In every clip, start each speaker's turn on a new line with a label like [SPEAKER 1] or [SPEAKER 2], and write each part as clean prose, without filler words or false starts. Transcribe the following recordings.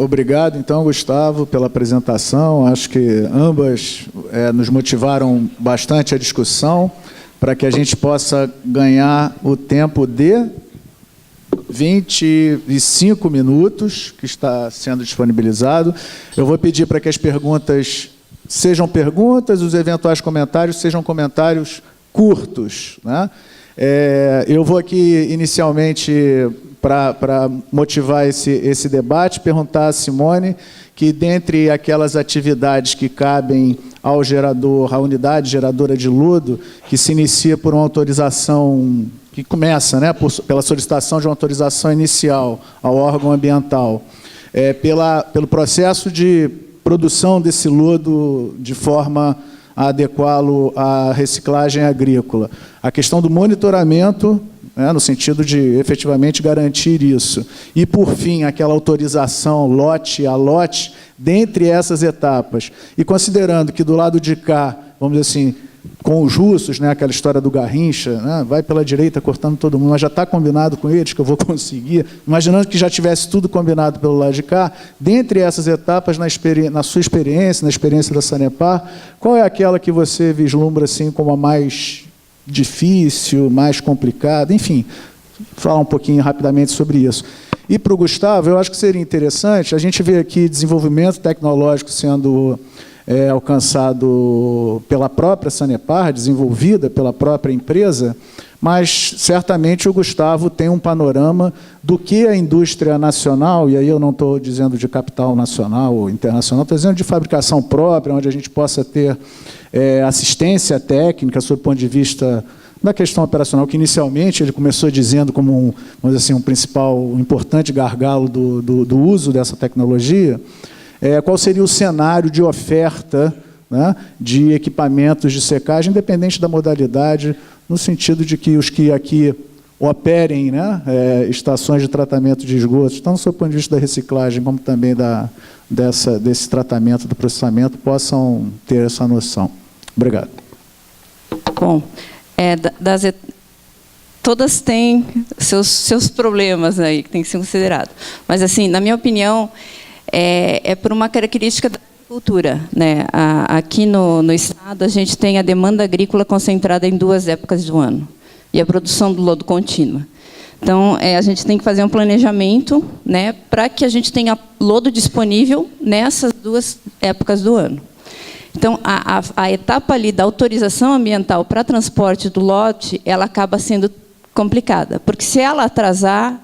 [SPEAKER 1] Obrigado, então, Gustavo, pela apresentação. Acho que ambas nos motivaram bastante a discussão para que a gente possa ganhar o tempo de 25 minutos que está sendo disponibilizado. Eu vou pedir para que as perguntas sejam perguntas, os eventuais comentários sejam comentários curtos, né? Eu vou aqui, inicialmente, para motivar esse debate, perguntar a Simone que, dentre aquelas atividades que cabem ao gerador, à unidade geradora de lodo, que se inicia por uma autorização, que começa, né, pela solicitação de uma autorização inicial ao órgão ambiental, pelo processo de produção desse lodo de forma a adequá-lo à reciclagem agrícola. A questão do monitoramento, né, no sentido de efetivamente garantir isso. E, por fim, aquela autorização lote a lote, dentre essas etapas. E considerando que do lado de cá, vamos dizer assim, com os russos, né, aquela história do Garrincha, né, vai pela direita cortando todo mundo, mas já está combinado com eles que eu vou conseguir. Imaginando que já tivesse tudo combinado pelo lado de cá, dentre essas etapas, na sua experiência, na experiência da Sanepar, qual é aquela que você vislumbra assim, como a mais difícil, mais complicada? Enfim, falar um pouquinho rapidamente sobre isso. E para o Gustavo, eu acho que seria interessante, a gente vê aqui desenvolvimento tecnológico sendo alcançado pela própria Sanepar, desenvolvida pela própria empresa, mas certamente o Gustavo tem um panorama do que a indústria nacional, e aí eu não estou dizendo de capital nacional ou internacional, estou dizendo de fabricação própria, onde a gente possa ter assistência técnica, sob o ponto de vista da questão operacional, que inicialmente ele começou dizendo como vamos dizer assim, um principal, um importante gargalo do uso dessa tecnologia. Qual seria o cenário de oferta, né, de equipamentos de secagem, independente da modalidade, no sentido de que os que aqui operem, né, estações de tratamento de esgotos, tanto do seu ponto de vista da reciclagem, como também desse tratamento, do processamento, possam ter essa noção. Obrigado.
[SPEAKER 2] Bom, todas têm seus problemas aí que tem que ser considerado. Mas, assim, na minha opinião, é por uma característica da agricultura, né? Aqui no estado, a gente tem a demanda agrícola concentrada em 2 épocas do ano, e a produção do lodo contínua. Então, a gente tem que fazer um planejamento, né, para que a gente tenha lodo disponível nessas 2 épocas do ano. Então, a etapa ali da autorização ambiental para transporte do lote, ela acaba sendo complicada, porque se ela atrasar,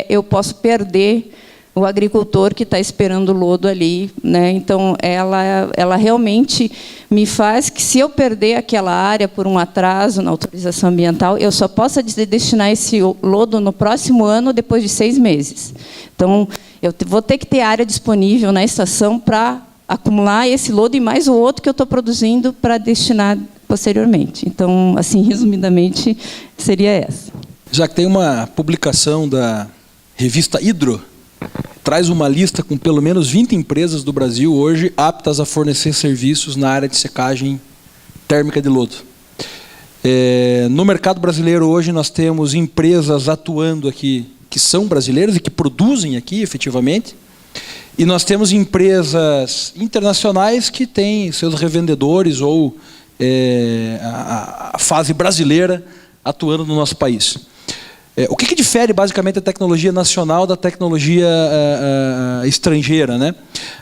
[SPEAKER 2] eu posso perder o agricultor que está esperando o lodo ali, né? Então, ela realmente me faz que, se eu perder aquela área por um atraso na autorização ambiental, eu só possa destinar esse lodo no próximo ano, depois de 6 meses. Então, eu vou ter que ter área disponível na estação para acumular esse lodo e mais o outro que eu estou produzindo para destinar posteriormente. Então, assim, resumidamente, seria essa.
[SPEAKER 3] Já que tem uma publicação da revista Hidro, traz uma lista com pelo menos 20 empresas do Brasil hoje aptas a fornecer serviços na área de secagem térmica de lodo. No mercado brasileiro hoje nós temos empresas atuando aqui que são brasileiras e que produzem aqui efetivamente, e nós temos empresas internacionais que têm seus revendedores ou a fase brasileira atuando no nosso país. O que difere basicamente a tecnologia nacional da tecnologia estrangeira, né?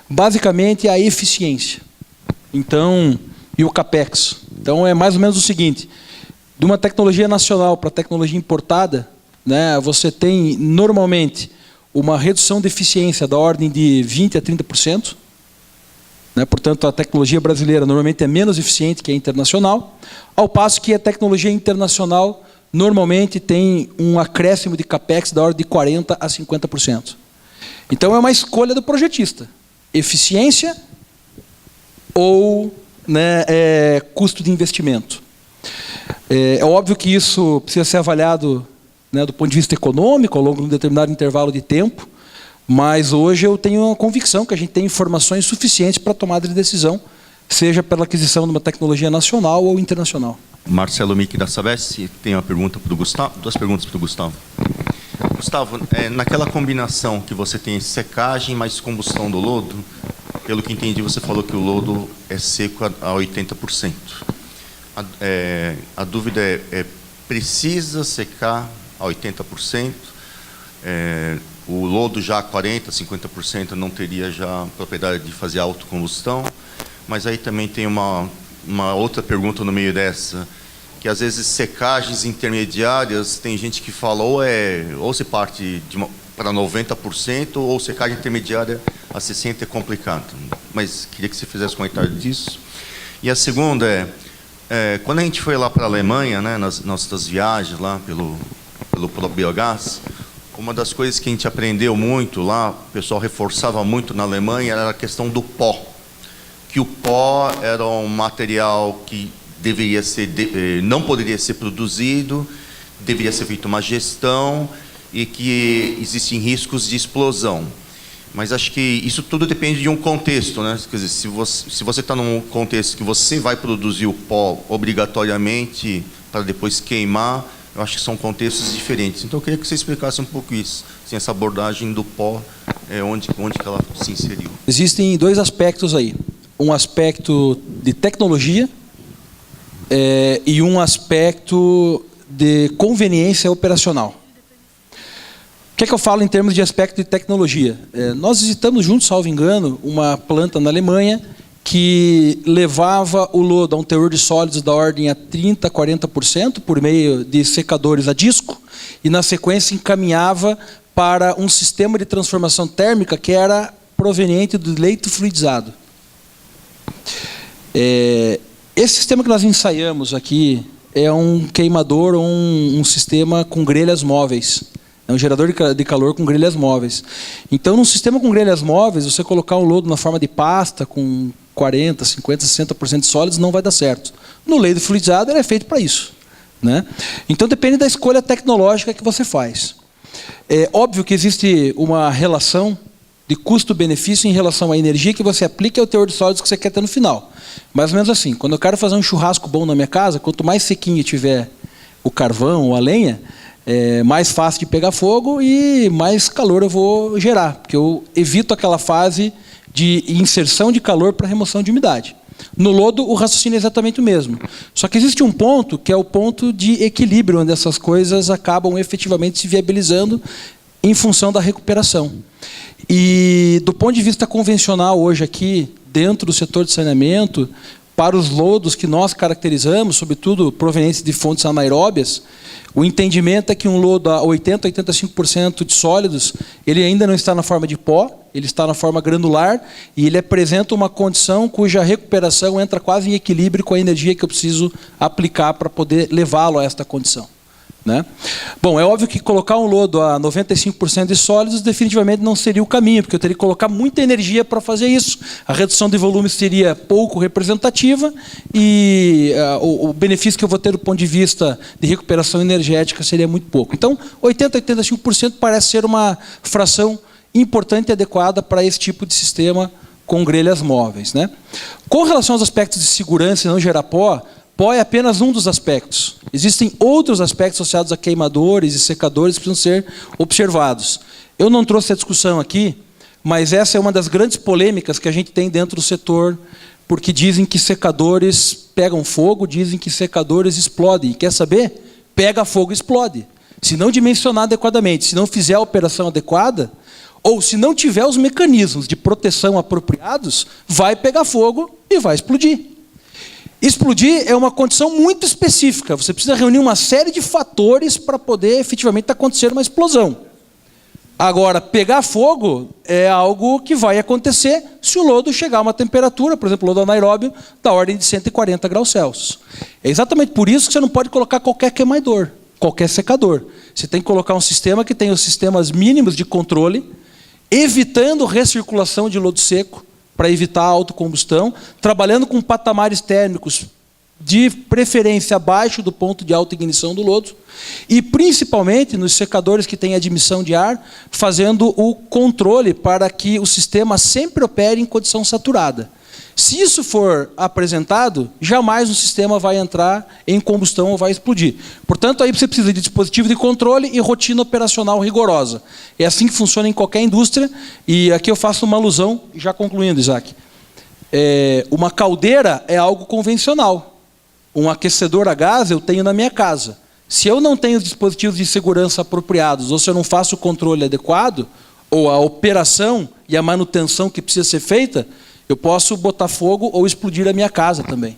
[SPEAKER 3] Basicamente a eficiência. Então, e o capex. Então é mais ou menos o seguinte: de uma tecnologia nacional para tecnologia importada, né, você tem normalmente uma redução de eficiência da ordem de 20 a 30%. Né? Portanto, a tecnologia brasileira normalmente é menos eficiente que a internacional, ao passo que a tecnologia internacional normalmente tem um acréscimo de capex da ordem de 40% a 50%. Então, é uma escolha do projetista. Eficiência ou, né, custo de investimento. É óbvio que isso precisa ser avaliado, né, do ponto de vista econômico, ao longo de um determinado intervalo de tempo, mas hoje eu tenho a convicção que a gente tem informações suficientes para tomada de decisão, seja pela aquisição de uma tecnologia nacional ou internacional.
[SPEAKER 4] Marcelo Mick da Sabesp tem uma pergunta para o Gustavo, 2 perguntas para o Gustavo. Gustavo, naquela combinação que você tem secagem mais combustão do lodo, pelo que entendi, você falou que o lodo é seco a 80%. A dúvida precisa secar a 80%? O lodo já a 40%, 50% não teria já propriedade de fazer autocombustão? Mas aí também tem uma outra pergunta no meio dessa, que às vezes secagens intermediárias, tem gente que fala ou se parte para 90%, ou secagem intermediária a 60% é complicado. Mas queria que você fizesse um comentário disso. E a segunda quando a gente foi lá para a Alemanha, né, nas nossas viagens lá pelo biogás, uma das coisas que a gente aprendeu muito lá, o pessoal reforçava muito na Alemanha, era a questão do pó. Que o pó era um material que não poderia ser produzido, deveria ser feita uma gestão e que existem riscos de explosão. Mas acho que isso tudo depende de um contexto, né? Quer dizer, se você está num contexto que você vai produzir o pó obrigatoriamente para depois queimar, eu acho que são contextos diferentes. Então eu queria que você explicasse um pouco isso, assim, essa abordagem do pó, onde que ela se inseriu.
[SPEAKER 3] Existem dois aspectos aí. Um aspecto de tecnologia e um aspecto de conveniência operacional. O que é que eu falo em termos de aspecto de tecnologia? Nós visitamos juntos, salvo engano, uma planta na Alemanha que levava o lodo a um teor de sólidos da ordem a 30%, 40% por meio de secadores a disco e, na sequência, encaminhava para um sistema de transformação térmica que era proveniente do leito fluidizado. Esse sistema que nós ensaiamos aqui é um queimador ou um sistema com grelhas móveis. É um gerador de calor com grelhas móveis. Então, num sistema com grelhas móveis, você colocar um lodo na forma de pasta com 40%, 50%, 60% de sólidos não vai dar certo. No leito fluidizado, ele é feito para isso, né? Então, depende da escolha tecnológica que você faz. É óbvio que existe uma relação de custo-benefício em relação à energia que você aplica e ao teor de sólidos que você quer ter no final. Mais ou menos assim, quando eu quero fazer um churrasco bom na minha casa, quanto mais sequinho tiver o carvão ou a lenha, mais fácil de pegar fogo e mais calor eu vou gerar, porque eu evito aquela fase de inserção de calor para remoção de umidade. No lodo, o raciocínio é exatamente o mesmo. Só que existe um ponto, que é o ponto de equilíbrio, onde essas coisas acabam efetivamente se viabilizando em função da recuperação. E, do ponto de vista convencional, hoje aqui, dentro do setor de saneamento, para os lodos que nós caracterizamos, sobretudo provenientes de fontes anaeróbias, o entendimento é que um lodo a 80%, 85% de sólidos, ele ainda não está na forma de pó, ele está na forma granular e ele apresenta uma condição cuja recuperação entra quase em equilíbrio com a energia que eu preciso aplicar para poder levá-lo a esta condição, né? Bom, é óbvio que colocar um lodo a 95% de sólidos definitivamente não seria o caminho, porque eu teria que colocar muita energia para fazer isso. A redução de volume seria pouco representativa e o benefício que eu vou ter do ponto de vista de recuperação energética seria muito pouco. Então, 80%, 85% parece ser uma fração importante e adequada para esse tipo de sistema com grelhas móveis, né? Com relação aos aspectos de segurança e não gerar pó é apenas um dos aspectos. Existem outros aspectos associados a queimadores e secadores que precisam ser observados. Eu não trouxe a discussão aqui, mas essa é uma das grandes polêmicas que a gente tem dentro do setor, porque dizem que secadores pegam fogo, dizem que secadores explodem. E quer saber? Pega fogo e explode. Se não dimensionar adequadamente, se não fizer a operação adequada, ou se não tiver os mecanismos de proteção apropriados, vai pegar fogo e vai explodir. Explodir é uma condição muito específica. Você precisa reunir uma série de fatores para poder efetivamente acontecer uma explosão. Agora, pegar fogo é algo que vai acontecer se o lodo chegar a uma temperatura, por exemplo, o lodo anaeróbio, da ordem de 140 graus Celsius. É exatamente por isso que você não pode colocar qualquer queimador, qualquer secador. Você tem que colocar um sistema que tenha os sistemas mínimos de controle, evitando recirculação de lodo seco, para evitar a autocombustão, trabalhando com patamares térmicos de preferência abaixo do ponto de autoignição do lodo e, principalmente, nos secadores que têm admissão de ar, fazendo o controle para que o sistema sempre opere em condição saturada. Se isso for apresentado, jamais o sistema vai entrar em combustão ou vai explodir. Portanto, aí você precisa de dispositivo de controle e rotina operacional rigorosa. É assim que funciona em qualquer indústria. E aqui eu faço uma alusão, já concluindo, Isaac. Uma caldeira é algo convencional. Um aquecedor a gás eu tenho na minha casa. Se eu não tenho os dispositivos de segurança apropriados, ou se eu não faço o controle adequado, ou a operação e a manutenção que precisa ser feita, eu posso botar fogo ou explodir a minha casa também.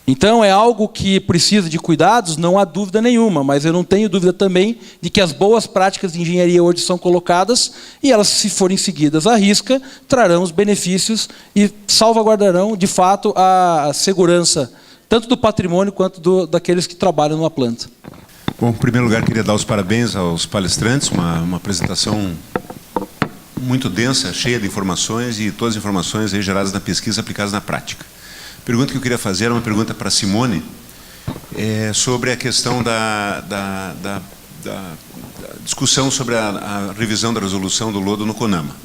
[SPEAKER 3] Então, é algo que precisa de cuidados, não há dúvida nenhuma, mas eu não tenho dúvida também de que as boas práticas de engenharia hoje são colocadas e elas, se forem seguidas à risca, trarão os benefícios e salvaguardarão, de fato, a segurança, tanto do patrimônio quanto daqueles que trabalham numa planta.
[SPEAKER 5] Bom, em primeiro lugar, queria dar os parabéns aos palestrantes, uma apresentação muito densa, cheia de informações e todas as informações aí geradas na pesquisa aplicadas na prática. A pergunta que eu queria fazer era uma pergunta para a Simone, sobre a questão da discussão sobre a revisão da resolução do lodo no CONAMA.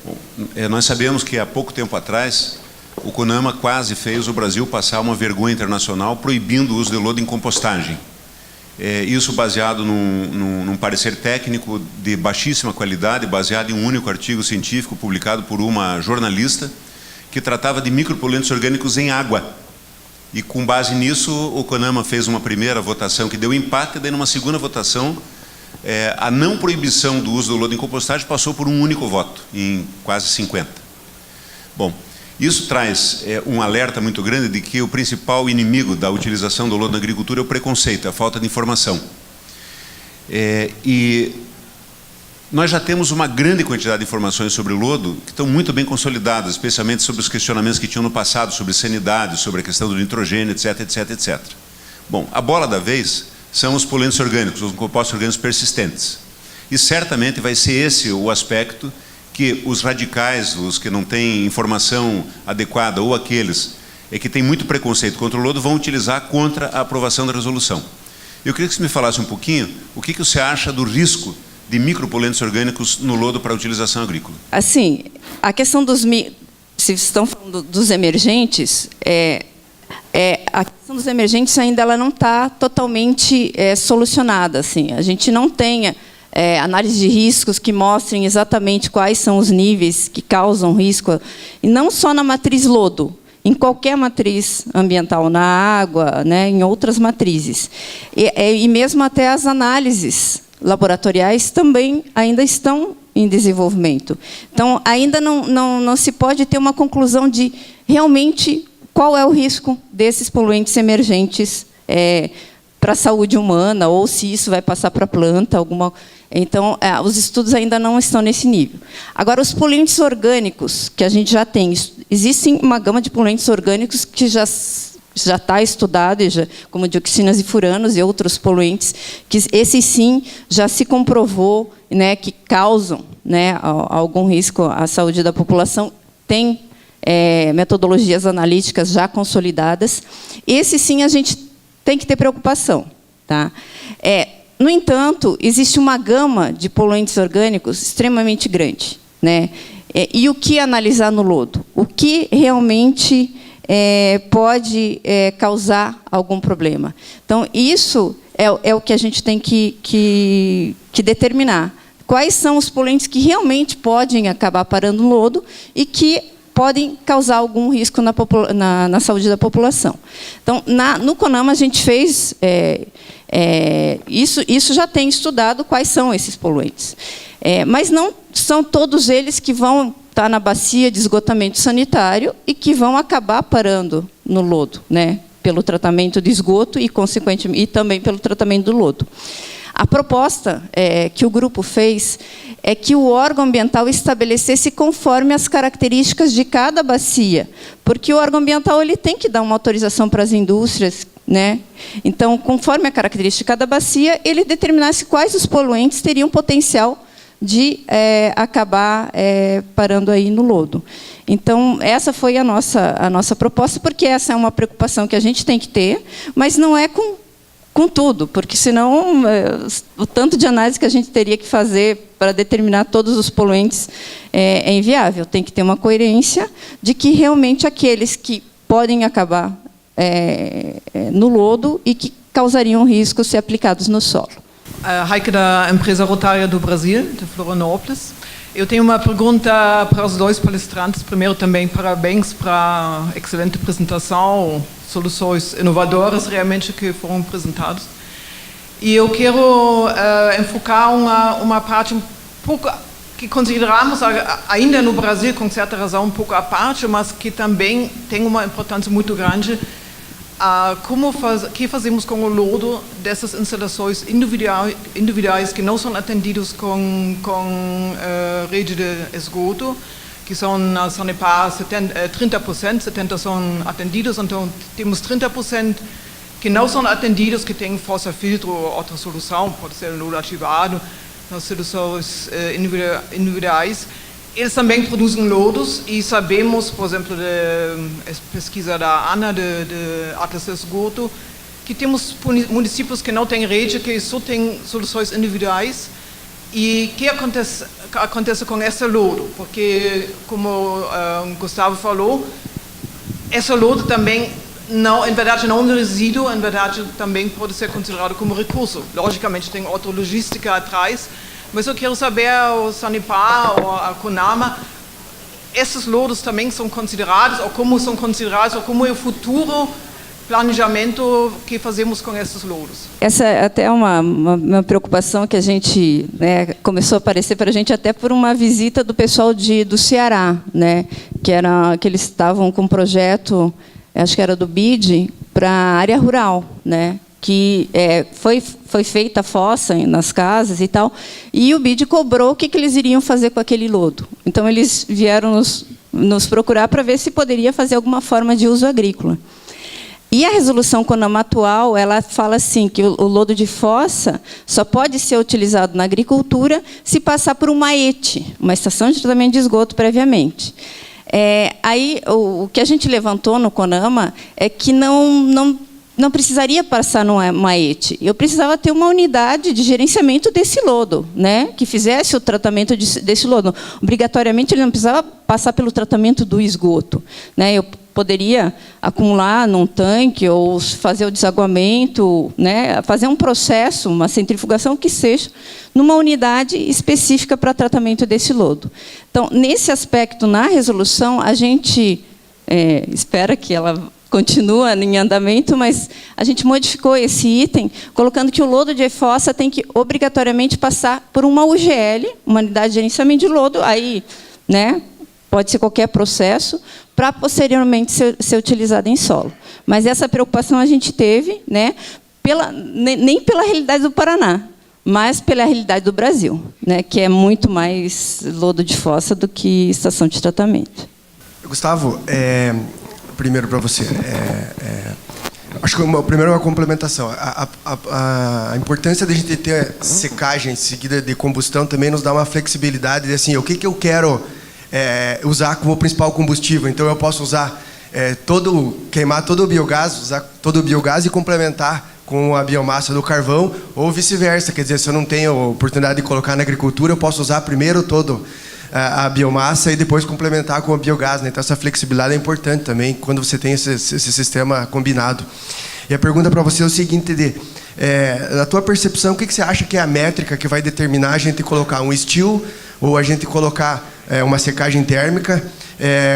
[SPEAKER 5] Bom, nós sabemos que há pouco tempo atrás o CONAMA quase fez o Brasil passar uma vergonha internacional proibindo o uso de lodo em compostagem. Isso baseado num parecer técnico de baixíssima qualidade, baseado em um único artigo científico publicado por uma jornalista que tratava de micropoluentes orgânicos em água. E com base nisso, o CONAMA fez uma primeira votação que deu empate, e daí numa segunda votação, a não proibição do uso do lodo em compostagem passou por um único voto, em quase 50. Bom, isso traz um alerta muito grande de que o principal inimigo da utilização do lodo na agricultura é o preconceito, a falta de informação. E nós já temos uma grande quantidade de informações sobre o lodo que estão muito bem consolidadas, especialmente sobre os questionamentos que tinham no passado, sobre sanidade, sobre a questão do nitrogênio, etc, etc, etc. Bom, a bola da vez são os poluentes orgânicos, os compostos orgânicos persistentes. E certamente vai ser esse o aspecto que os radicais, os que não têm informação adequada, ou aqueles que têm muito preconceito contra o lodo, vão utilizar contra a aprovação da resolução. Eu queria que você me falasse um pouquinho o que você acha do risco de micropoluentes orgânicos no lodo para utilização agrícola.
[SPEAKER 2] Assim, a questão se estão falando dos emergentes, a questão dos emergentes ainda ela não está totalmente solucionada. Assim. A gente não tem análise de riscos que mostrem exatamente quais são os níveis que causam risco, e não só na matriz lodo, em qualquer matriz ambiental, na água, né, em outras matrizes. E mesmo até as análises laboratoriais também ainda estão em desenvolvimento. Então, ainda não se pode ter uma conclusão de realmente qual é o risco desses poluentes emergentes para a saúde humana, ou se isso vai passar para a planta, alguma. Então, os estudos ainda não estão nesse nível. Agora, os poluentes orgânicos, que a gente já tem, existem uma gama de poluentes orgânicos que já está estudado, como dioxinas e furanos e outros poluentes, que esses sim já se comprovou, né, que causam, né, algum risco à saúde da população. Tem metodologias analíticas já consolidadas. Esse sim a gente tem que ter preocupação. Tá? No entanto, existe uma gama de poluentes orgânicos extremamente grande. Né? E o que analisar no lodo? O que realmente pode causar algum problema? Então, isso é o que a gente tem que determinar. Quais são os poluentes que realmente podem acabar parando no lodo e que podem causar algum risco na saúde da população. Então, no CONAMA, a gente fez... isso já tem estudado quais são esses poluentes. Mas não são todos eles que vão estar na bacia de esgotamento sanitário e que vão acabar parando no lodo, né? Pelo tratamento de esgoto e, consequentemente, e também pelo tratamento do lodo. A proposta que o grupo fez é que o órgão ambiental estabelecesse conforme as características de cada bacia, porque o órgão ambiental ele tem que dar uma autorização para as indústrias, né? Então, conforme a característica de cada bacia, ele determinasse quais os poluentes teriam potencial de acabar parando aí no lodo. Então, essa foi a nossa proposta, porque essa é uma preocupação que a gente tem que ter, mas não é com com tudo, porque senão o tanto de análise que a gente teria que fazer para determinar todos os poluentes é inviável. Tem que ter uma coerência de que realmente aqueles que podem acabar no lodo e que causariam risco se aplicados no solo.
[SPEAKER 6] Heike, da empresa Rotária do Brasil, de Florianópolis. Eu tenho uma pergunta para os dois palestrantes. Primeiro, também parabéns para a excelente apresentação, soluções inovadoras realmente que foram apresentadas. E eu quero enfocar uma parte um pouco que consideramos ainda no Brasil, com certa razão, um pouco à parte, mas que também tem uma importância muito grande. Que fazemos com o lodo dessas instalações individuais que não são atendidos com rede de esgoto, que são na Sanepar 30%, 70% são atendidos, então temos 30% que não são atendidos, que têm força filtro ou outra solução, pode ser lodo ativado, nas soluções individuais. Eles também produzem lodos e sabemos, por exemplo, da pesquisa da ANA, de Atlas de Esgoto, que temos municípios que não têm rede, que só têm soluções individuais. E o que acontece com esse lodo? Porque, como o Gustavo falou, esse lodo também, não, em verdade, não é um resíduo, em verdade, também pode ser considerado como recurso. Logicamente, tem outra logística atrás. Mas eu quero saber, o Sanepar ou a CONAMA, esses lodos também são considerados, ou como são considerados, ou como é o futuro planejamento que fazemos com esses lodos? Essa
[SPEAKER 2] é até uma preocupação que a gente, começou a aparecer para a gente até por uma visita do pessoal do Ceará, que eles estavam com um projeto, acho que era do BID, para a área rural, que foi feita a fossa nas casas e tal, e o BID cobrou o que eles iriam fazer com aquele lodo. Então, eles vieram nos procurar para ver se poderia fazer alguma forma de uso agrícola. E a resolução CONAMA atual, ela fala assim, que o lodo de fossa só pode ser utilizado na agricultura se passar por uma ET, uma estação de tratamento de esgoto previamente. Aí, o que a gente levantou no CONAMA é que não precisaria passar numa ET. Eu precisava ter uma unidade de gerenciamento desse lodo, que fizesse o tratamento desse lodo. Obrigatoriamente, ele não precisava passar pelo tratamento do esgoto. Eu poderia acumular num tanque ou fazer o desaguamento, fazer um processo, uma centrifugação que seja, numa unidade específica para tratamento desse lodo. Então, nesse aspecto, na resolução, a gente espera que ela continua em andamento, mas a gente modificou esse item, colocando que o lodo de fossa tem que obrigatoriamente passar por uma UGL, uma unidade de gerenciamento de lodo, aí, pode ser qualquer processo, para posteriormente ser utilizado em solo. Mas essa preocupação a gente teve, nem pela realidade do Paraná, mas pela realidade do Brasil, que é muito mais lodo de fossa do que estação de tratamento.
[SPEAKER 7] Gustavo, primeiro para você, acho que primeiro uma complementação. A importância de a gente ter secagem seguida de combustão também nos dá uma flexibilidade de assim, o que eu quero usar como principal combustível. Então eu posso usar queimar todo o biogás, usar todo o biogás e complementar com a biomassa do carvão, ou vice-versa. Quer dizer, se eu não tenho oportunidade de colocar na agricultura, eu posso usar primeiro todo a biomassa e depois complementar com o biogás. Então essa flexibilidade é importante também quando você tem esse sistema combinado. E a pergunta para você é o seguinte, na tua percepção, o que você acha que é a métrica que vai determinar a gente colocar um steel ou a gente colocar uma secagem térmica,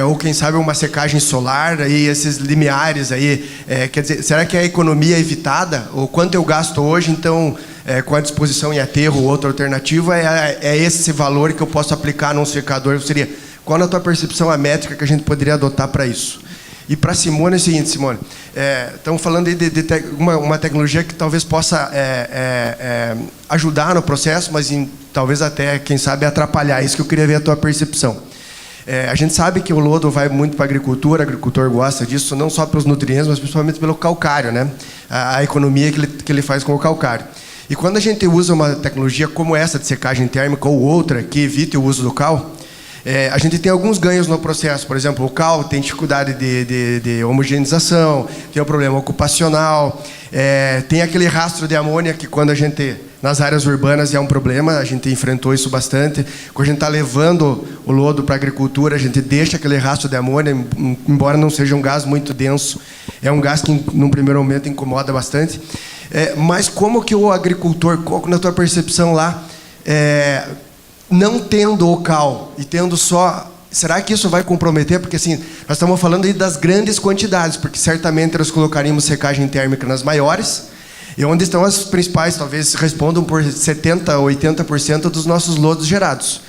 [SPEAKER 7] ou quem sabe uma secagem solar, aí esses limiares aí, quer dizer, será que a economia é evitada? Ou quanto eu gasto hoje, então, com a disposição em aterro ou outra alternativa, é esse valor que eu posso aplicar num secador? Seria, qual na tua percepção a métrica que a gente poderia adotar para isso? E para a Simone é o seguinte, Simone, estamos falando aí de uma tecnologia que talvez possa ajudar no processo, mas talvez até, quem sabe, atrapalhar. Isso que eu queria ver a tua percepção. A gente sabe que o lodo vai muito para a agricultura, o agricultor gosta disso, não só pelos nutrientes, mas principalmente pelo calcário, a economia que ele faz com o calcário. E quando a gente usa uma tecnologia como essa de secagem térmica ou outra que evite o uso do cal, A gente tem alguns ganhos no processo, por exemplo, o cal tem dificuldade de homogeneização, tem o problema ocupacional, tem aquele rastro de amônia que quando a gente, nas áreas urbanas, é um problema, a gente enfrentou isso bastante. Quando a gente está levando o lodo para a agricultura, a gente deixa aquele rastro de amônia, embora não seja um gás muito denso, é um gás que, num primeiro momento, incomoda bastante. Mas como que o agricultor, na tua percepção lá, não tendo o cal e tendo só... Será que isso vai comprometer? Porque assim, nós estamos falando aí das grandes quantidades, porque certamente nós colocaríamos secagem térmica nas maiores, e onde estão as principais, talvez respondam por 70%, 80% dos nossos lodos gerados.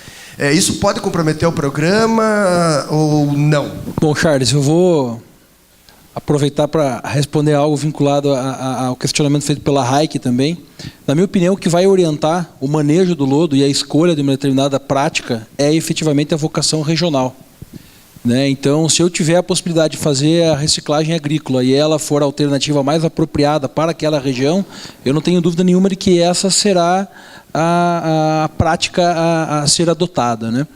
[SPEAKER 7] Isso pode comprometer o programa ou não?
[SPEAKER 3] Bom, Charles, eu vou aproveitar para responder algo vinculado ao questionamento feito pela Raik também. Na minha opinião, o que vai orientar o manejo do lodo e a escolha de uma determinada prática é efetivamente a vocação regional. Né? Então, se eu tiver a possibilidade de fazer a reciclagem agrícola e ela for a alternativa mais apropriada para aquela região, eu não tenho dúvida nenhuma de que essa será a prática a ser adotada. Né?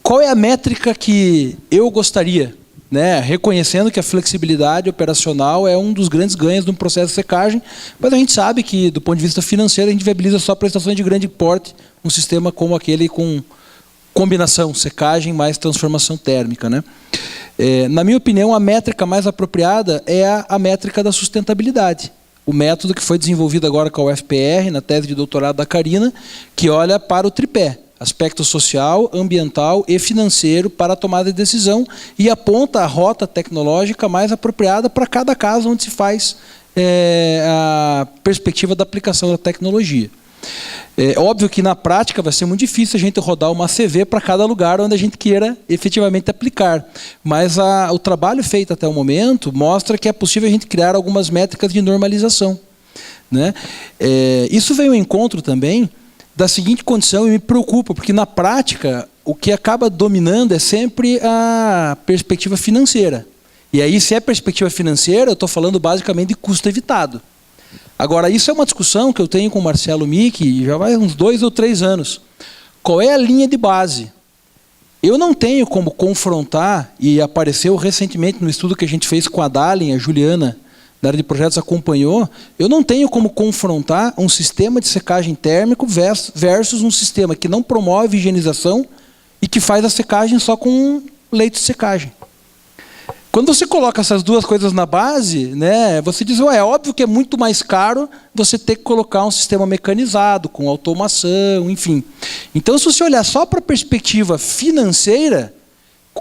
[SPEAKER 3] Qual é a métrica que eu gostaria? Né, reconhecendo que a flexibilidade operacional é um dos grandes ganhos de um processo de secagem, mas a gente sabe que, do ponto de vista financeiro, a gente viabiliza só prestações de grande porte, um sistema como aquele com combinação, secagem mais transformação térmica. Né? Na minha opinião, a métrica mais apropriada é a métrica da sustentabilidade. O método que foi desenvolvido agora com a UFPR, na tese de doutorado da Karina, que olha para o tripé. Aspecto social, ambiental e financeiro para a tomada de decisão e aponta a rota tecnológica mais apropriada para cada caso onde se faz a perspectiva da aplicação da tecnologia. Óbvio que na prática vai ser muito difícil a gente rodar uma CV para cada lugar onde a gente queira efetivamente aplicar, mas o trabalho feito até o momento mostra que é possível a gente criar algumas métricas de normalização. Né? Isso veio ao encontro também da seguinte condição, e me preocupa, porque na prática o que acaba dominando é sempre a perspectiva financeira. E aí, se é perspectiva financeira, eu estou falando basicamente de custo evitado. Agora, isso é uma discussão que eu tenho com o Marcelo Micchi já vai uns 2 ou 3 anos. Qual é a linha de base? Eu não tenho como confrontar, e apareceu recentemente no estudo que a gente fez com a Dalen, a Juliana, da área de projetos acompanhou, eu não tenho como confrontar um sistema de secagem térmico versus um sistema que não promove higienização e que faz a secagem só com leito de secagem. Quando você coloca essas duas coisas na base, né, você diz, é óbvio que é muito mais caro você ter que colocar um sistema mecanizado, com automação, enfim. Então, se você olhar só para a perspectiva financeira,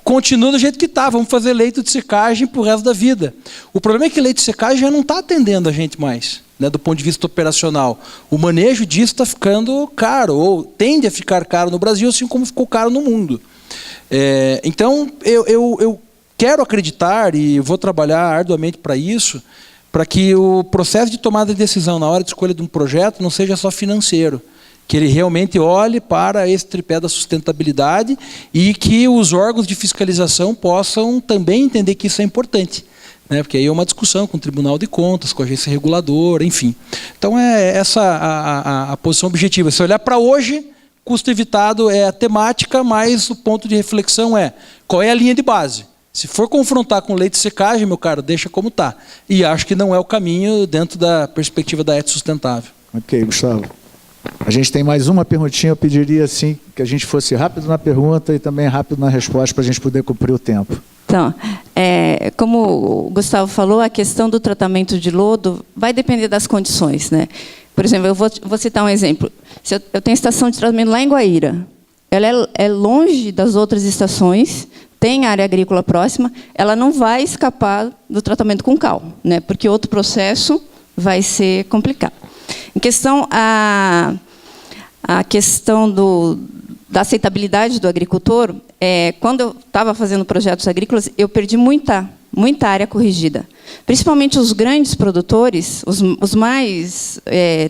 [SPEAKER 3] continua do jeito que está, vamos fazer leito de secagem para o resto da vida. O problema é que leito de secagem já não está atendendo a gente mais, né, do ponto de vista operacional. O manejo disso está ficando caro, ou tende a ficar caro no Brasil, assim como ficou caro no mundo. Então, eu quero acreditar, e vou trabalhar arduamente para isso, para que o processo de tomada de decisão na hora de escolha de um projeto não seja só financeiro, que ele realmente olhe para esse tripé da sustentabilidade e que os órgãos de fiscalização possam também entender que isso é importante. Né? Porque aí é uma discussão com o Tribunal de Contas, com a agência reguladora, enfim. Então é essa a posição objetiva. Se olhar para hoje, custo evitado é a temática, mas o ponto de reflexão é qual é a linha de base. Se for confrontar com leite de secagem, meu caro, deixa como está. E acho que não é o caminho dentro da perspectiva da ética sustentável.
[SPEAKER 1] Ok, Gustavo. A gente tem mais uma perguntinha, eu pediria assim, que a gente fosse rápido na pergunta e também rápido na resposta, para a gente poder cumprir o tempo.
[SPEAKER 2] Então, como o Gustavo falou, a questão do tratamento de lodo vai depender das condições. Né? Por exemplo, eu vou citar um exemplo. Se eu tenho estação de tratamento lá em Guaíra, ela é longe das outras estações, tem área agrícola próxima, ela não vai escapar do tratamento com cal, né? Porque outro processo vai ser complicado. Em questão a questão da aceitabilidade do agricultor, quando eu estava fazendo projetos agrícolas, eu perdi muita área corrigida. Principalmente os grandes produtores, os mais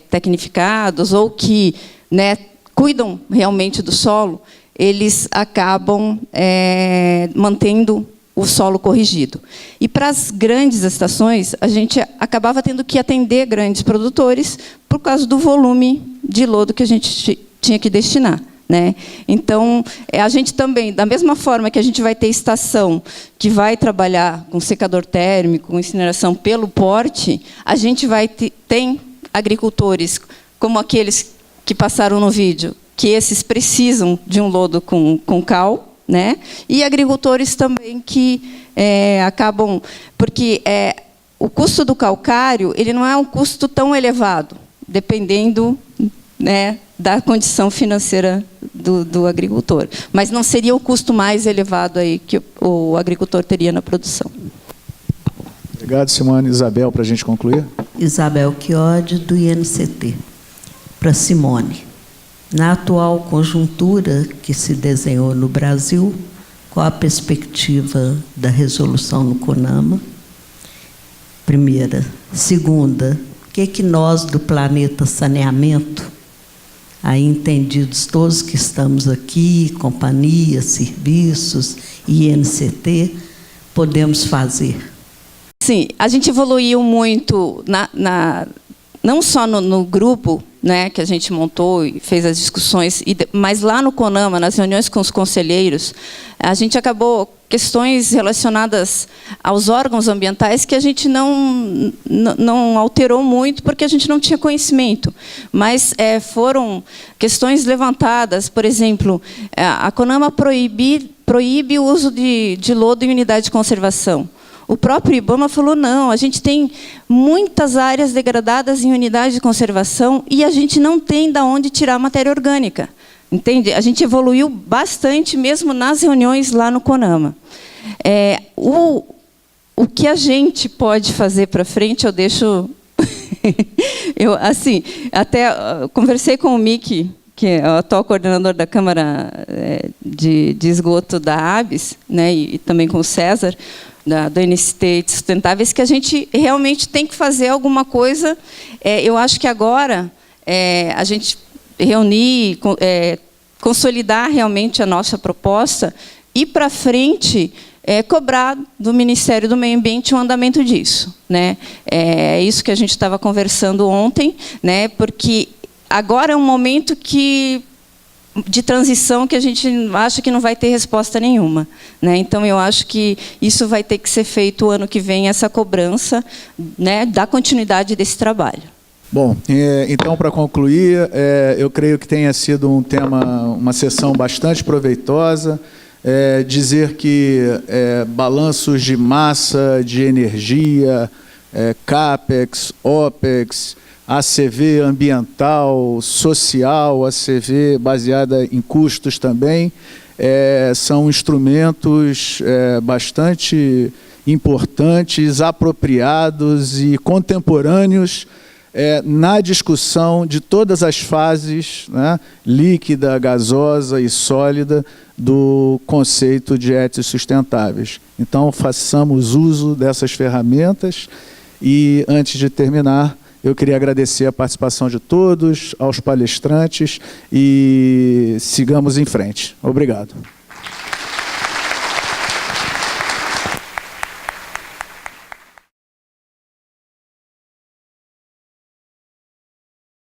[SPEAKER 2] tecnificados ou que, né, cuidam realmente do solo, eles acabam mantendo o solo corrigido. E para as grandes estações, a gente acabava tendo que atender grandes produtores por causa do volume de lodo que a gente tinha que destinar. né? Então, a gente também, da mesma forma que a gente vai ter estação que vai trabalhar com secador térmico, com incineração pelo porte, a gente vai tem agricultores como aqueles que passaram no vídeo, que esses precisam de um lodo com cal, né? E agricultores também que acabam... Porque o custo do calcário ele não é um custo tão elevado, dependendo, né, da condição financeira do agricultor. Mas não seria o custo mais elevado aí que o agricultor teria na produção.
[SPEAKER 1] Obrigado, Simone. Isabel, para a gente concluir.
[SPEAKER 8] Isabel Chiodi, do INCT. Para Simone. Na atual conjuntura que se desenhou no Brasil, qual a perspectiva da resolução no CONAMA? Primeira. Segunda, o que nós do Planeta Saneamento, aí entendidos todos que estamos aqui, companhias, serviços, INCT, podemos fazer?
[SPEAKER 2] Sim, a gente evoluiu muito, não só no grupo, né, que a gente montou e fez as discussões, mas lá no CONAMA, nas reuniões com os conselheiros, a gente acabou questões relacionadas aos órgãos ambientais que a gente não alterou muito, porque a gente não tinha conhecimento. Mas foram questões levantadas, por exemplo, a CONAMA proíbe o uso de lodo em unidade de conservação. O próprio IBAMA falou, não, a gente tem muitas áreas degradadas em unidade de conservação e a gente não tem de onde tirar matéria orgânica. Entende? A gente evoluiu bastante, mesmo nas reuniões lá no CONAMA. O que a gente pode fazer para frente, eu deixo... assim, até conversei com o Mickey, que é o atual coordenador da Câmara de Esgoto da ABS, né, e também com o César, do NST de Sustentáveis, que a gente realmente tem que fazer alguma coisa. Eu acho que agora a gente reunir, consolidar realmente a nossa proposta e, para frente, cobrar do Ministério do Meio Ambiente o andamento disso, né? É isso que a gente estava conversando ontem, né? Porque agora é um momento de transição que a gente acha que não vai ter resposta nenhuma, né? Então, eu acho que isso vai ter que ser feito o ano que vem, essa cobrança, né, da continuidade desse trabalho.
[SPEAKER 1] Bom, então, para concluir, eu creio que tenha sido uma sessão bastante proveitosa. Dizer que balanços de massa, de energia, CAPEX, OPEX, ACV ambiental, social, ACV baseada em custos também, são instrumentos bastante importantes, apropriados e contemporâneos na discussão de todas as fases, né, líquida, gasosa e sólida, do conceito de éticos sustentáveis. Então, façamos uso dessas ferramentas e, antes de terminar, eu queria agradecer a participação de todos, aos palestrantes, e sigamos em frente. Obrigado.